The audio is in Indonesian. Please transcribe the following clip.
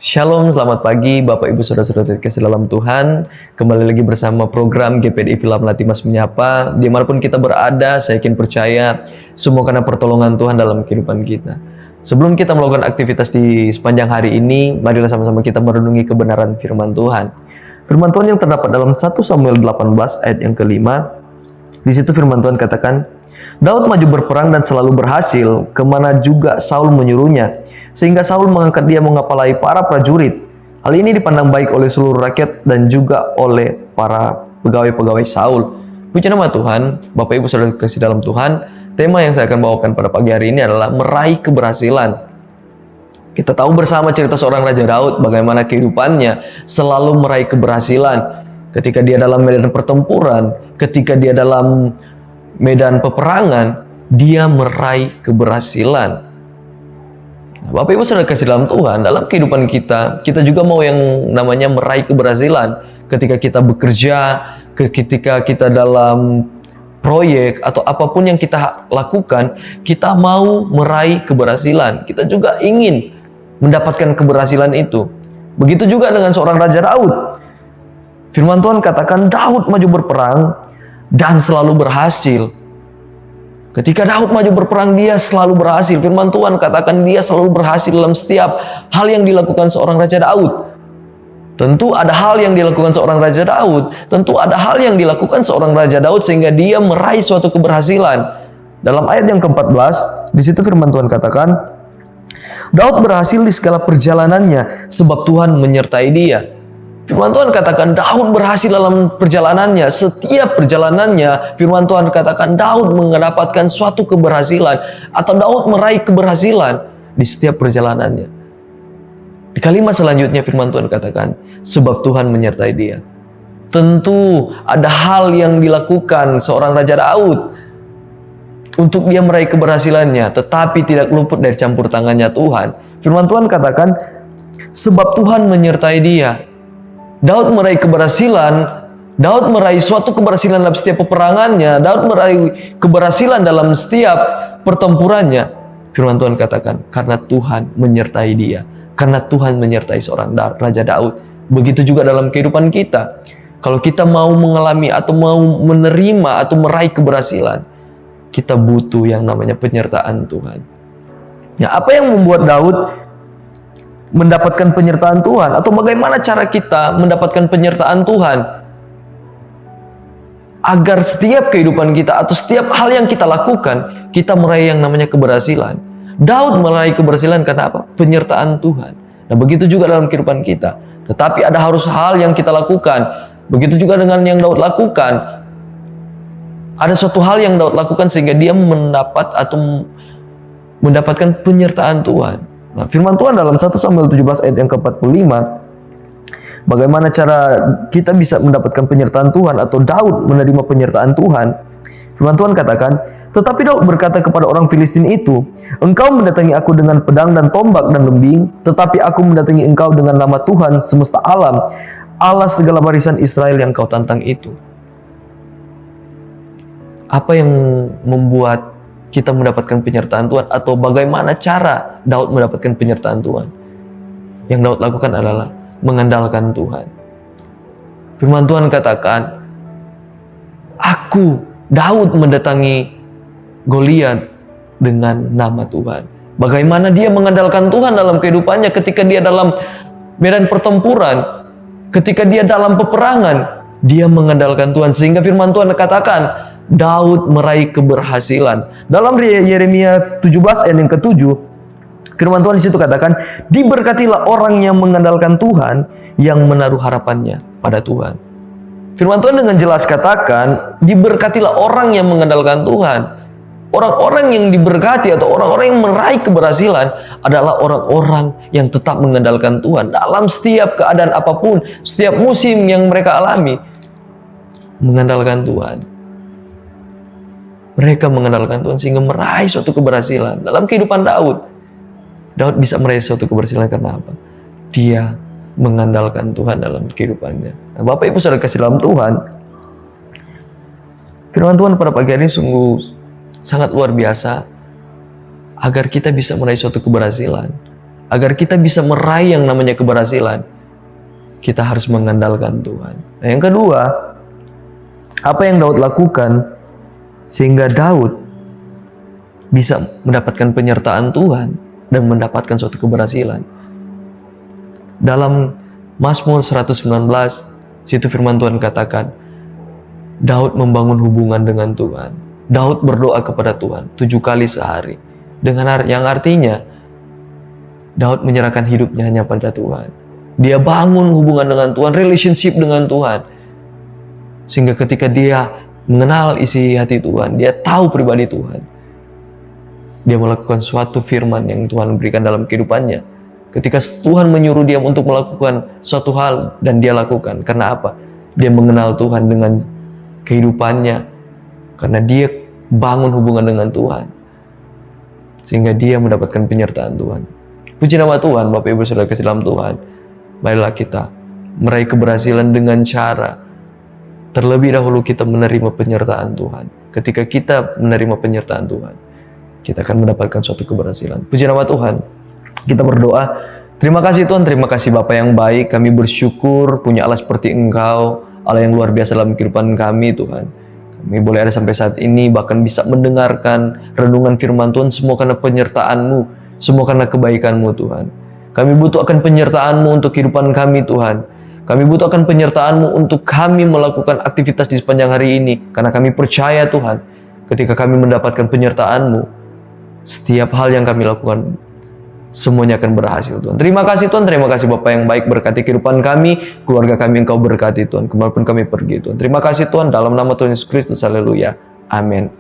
Shalom, selamat pagi Bapak Ibu Saudara-saudara terkasih dalam Tuhan. Kembali lagi bersama program GPDI Villa Melati Mas Menyapa. Dimanapun kita berada, saya yakin percaya semua karena pertolongan Tuhan dalam kehidupan kita. Sebelum kita melakukan aktivitas di sepanjang hari ini, marilah sama-sama kita merenungi kebenaran firman Tuhan. Firman Tuhan yang terdapat dalam 1 Samuel 18 ayat yang kelima. Di situ firman Tuhan katakan, Daud maju berperang dan selalu berhasil, kemana juga Saul menyuruhnya, sehingga Saul mengangkat dia mengepalai para prajurit. Hal ini dipandang baik oleh seluruh rakyat dan juga oleh para pegawai-pegawai Saul. Puji nama Tuhan, Bapak Ibu Saudara kasih dalam Tuhan. Tema yang saya akan bawakan pada pagi hari ini adalah meraih keberhasilan. Kita tahu bersama cerita seorang Raja Daud, bagaimana kehidupannya selalu meraih keberhasilan. Ketika dia dalam medan pertempuran, ketika dia dalam medan peperangan, dia meraih keberhasilan. Nah, Bapak Ibu Saudara kasih dalam Tuhan, dalam kehidupan kita juga mau yang namanya meraih keberhasilan. Ketika kita bekerja, ketika kita dalam proyek atau apapun yang kita lakukan, kita mau meraih keberhasilan. Kita juga ingin mendapatkan keberhasilan itu. Begitu juga dengan seorang Raja Daud. Firman Tuhan katakan Daud maju berperang dan selalu berhasil. Ketika Daud maju berperang, dia selalu berhasil. Firman Tuhan katakan dia selalu berhasil dalam setiap hal yang dilakukan seorang Raja Daud. Tentu ada hal yang dilakukan seorang Raja Daud. Tentu ada hal yang dilakukan seorang Raja Daud sehingga dia meraih suatu keberhasilan. Dalam ayat yang ke-14, di situ firman Tuhan katakan, Daud berhasil di segala perjalanannya sebab Tuhan menyertai dia. Firman Tuhan katakan Daud berhasil dalam perjalanannya. Setiap perjalanannya, firman Tuhan katakan Daud mendapatkan suatu keberhasilan atau Daud meraih keberhasilan di setiap perjalanannya. Di kalimat selanjutnya firman Tuhan katakan sebab Tuhan menyertai dia. Tentu ada hal yang dilakukan seorang Raja Daud untuk dia meraih keberhasilannya, tetapi tidak luput dari campur tangannya Tuhan. Firman Tuhan katakan sebab Tuhan menyertai dia. Daud meraih keberhasilan, Daud meraih suatu keberhasilan dalam setiap peperangannya, Daud meraih keberhasilan dalam setiap pertempurannya. Firman Tuhan katakan, karena Tuhan menyertai dia, karena Tuhan menyertai seorang Raja Daud. Begitu juga dalam kehidupan kita. Kalau kita mau mengalami atau mau menerima atau meraih keberhasilan, kita butuh yang namanya penyertaan Tuhan. Ya, apa yang membuat Daud mendapatkan penyertaan Tuhan, atau bagaimana cara kita mendapatkan penyertaan Tuhan agar setiap kehidupan kita atau setiap hal yang kita lakukan kita meraih yang namanya keberhasilan. Daud meraih keberhasilan karena apa? Penyertaan Tuhan. Nah, begitu juga dalam kehidupan kita. Tetapi ada harus hal yang kita lakukan. Begitu juga dengan yang Daud lakukan. Ada suatu hal yang Daud lakukan sehingga dia mendapat atau mendapatkan penyertaan Tuhan. Nah, firman Tuhan dalam 1 Samuel 17 ayat yang ke-45, bagaimana cara kita bisa mendapatkan penyertaan Tuhan atau Daud menerima penyertaan Tuhan. Firman Tuhan katakan, tetapi Daud berkata kepada orang Filistin itu, engkau mendatangi aku dengan pedang dan tombak dan lembing, tetapi aku mendatangi engkau dengan nama Tuhan semesta alam, Allah segala barisan Israel yang kau tantang itu. Apa yang membuat kita mendapatkan penyertaan Tuhan, atau bagaimana cara Daud mendapatkan penyertaan Tuhan? Yang Daud lakukan adalah mengandalkan Tuhan. Firman Tuhan katakan, Daud mendatangi Goliat dengan nama Tuhan. Bagaimana dia mengandalkan Tuhan dalam kehidupannya ketika dia dalam medan pertempuran, ketika dia dalam peperangan, dia mengandalkan Tuhan. Sehingga firman Tuhan katakan, Daud meraih keberhasilan. Dalam Yeremia 17 ayat yang ke-7, firman Tuhan di situ katakan, diberkatilah orang yang mengandalkan Tuhan, yang menaruh harapannya pada Tuhan. Firman Tuhan dengan jelas katakan, diberkatilah orang yang mengandalkan Tuhan. Orang-orang yang diberkati atau orang-orang yang meraih keberhasilan adalah orang-orang yang tetap mengandalkan Tuhan dalam setiap keadaan apapun, setiap musim yang mereka alami, mengandalkan Tuhan. Mereka mengandalkan Tuhan sehingga meraih suatu keberhasilan. Dalam kehidupan Daud bisa meraih suatu keberhasilan karena apa? Dia mengandalkan Tuhan dalam kehidupannya. Nah, Bapak Ibu Saudara kasih dalam Tuhan, firman Tuhan pada pagi hari ini sungguh sangat luar biasa agar kita bisa meraih suatu keberhasilan. Agar kita bisa meraih yang namanya keberhasilan, kita harus mengandalkan Tuhan. Nah, yang kedua, apa yang Daud lakukan sehingga Daud bisa mendapatkan penyertaan Tuhan dan mendapatkan suatu keberhasilan? Dalam Mazmur 119, situ firman Tuhan katakan, Daud membangun hubungan dengan Tuhan. Daud berdoa kepada Tuhan 7 kali sehari. Yang artinya, Daud menyerahkan hidupnya hanya pada Tuhan. Dia bangun hubungan dengan Tuhan, relationship dengan Tuhan. Sehingga ketika dia mengenal isi hati Tuhan, dia tahu pribadi Tuhan, dia melakukan suatu firman yang Tuhan berikan dalam kehidupannya. Ketika Tuhan menyuruh dia untuk melakukan suatu hal dan dia lakukan. Karena apa? Dia mengenal Tuhan dengan kehidupannya. Karena dia bangun hubungan dengan Tuhan. Sehingga dia mendapatkan penyertaan Tuhan. Puji nama Tuhan, Bapak Ibu Saudara kasih dalam Tuhan. Marilah kita meraih keberhasilan dengan cara terlebih dahulu kita menerima penyertaan Tuhan. Ketika kita menerima penyertaan Tuhan, kita akan mendapatkan suatu keberhasilan. Puji nama Tuhan. Kita berdoa. Terima kasih Tuhan, terima kasih Bapa yang baik. Kami bersyukur punya Allah seperti Engkau, Allah yang luar biasa dalam kehidupan kami Tuhan. Kami boleh ada sampai saat ini, bahkan bisa mendengarkan renungan firman Tuhan, semua karena penyertaan-Mu, semua karena kebaikan-Mu Tuhan. Kami butuh akan penyertaan-Mu untuk kehidupan kami Tuhan. Kami butuh akan penyertaan-Mu untuk kami melakukan aktivitas di sepanjang hari ini. Karena kami percaya Tuhan, ketika kami mendapatkan penyertaan-Mu, setiap hal yang kami lakukan, semuanya akan berhasil Tuhan. Terima kasih Tuhan, terima kasih Bapa yang baik, berkati kehidupan kami, keluarga kami Engkau berkati Tuhan, kemanapun kami pergi Tuhan. Terima kasih Tuhan, dalam nama Tuhan Yesus Kristus, haleluya, amin.